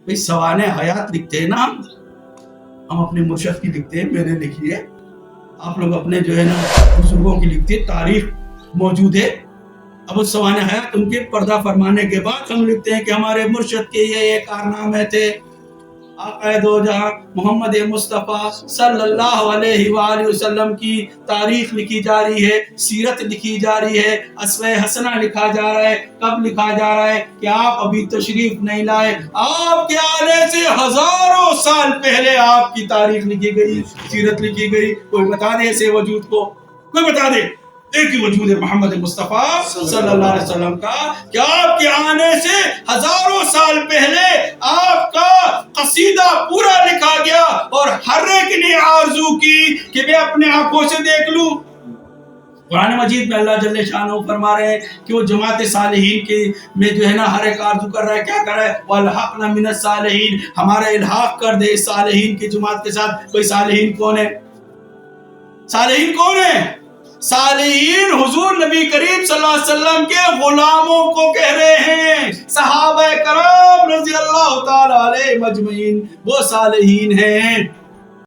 بھئی سوانح حیات لکھتے ہیں نا ہم اپنے مرشد کی لکھتے ہیں، میرے لکھیے، آپ لوگ اپنے جو ہے نا بزرگوں کی لکھتے ہیں، تاریخ موجود ہے. اب اس سوانح حیات ان کے پردہ فرمانے کے بعد ہم لکھتے ہیں کہ ہمارے مرشد کے یہ کارنامے تھے. آقا دو جہاں محمد مصطفیٰ صلی اللہ علیہ وآلہ وسلم کی تاریخ لکھی جا رہی ہے، سیرت لکھی جا رہی ہے، اسوہ حسنہ لکھا جا رہا ہے. کب لکھا جا رہا ہے کہ آپ ابھی تشریف نہیں لائے، آپ کے آنے سے ہزاروں سال پہلے آپ کی تاریخ لکھی گئی، سیرت لکھی گئی. کوئی بتا دے ایسے وجود کو، کوئی بتا دے. ایک ہی وجود ہے محمد مصطفیٰ صلی اللہ علیہ وسلم کا کہ آپ کے آنے سے ہزاروں سال پہلے آپ کا قصیدہ پورا لکھا گیا اور ہر ایک نے آرزو کی کہ میں اپنے آنکھوں سے دیکھ لوں. قرآن مجید میں اللہ جل شانہ فرما رہے ہیں کہ وہ جماعت صالحین کے میں جو ہے نا ہر ایک آرزو کر رہا ہے، کیا کر رہا ہے؟ وَالْحَقْنَا مِنَ الصَّالِحِينَ، ہمارا الحاق کر دے صالحین کی جماعت کے ساتھ. کوئی صالحین کون ہے؟ صالحین کون ہے؟ صالحین حضور نبی کریم صلی اللہ علیہ وسلم کے غلاموں کو کہہ رہے ہیں. صحابہ کرام رضی اللہ تعالی علیہ مجمعین وہ صالحین ہیں.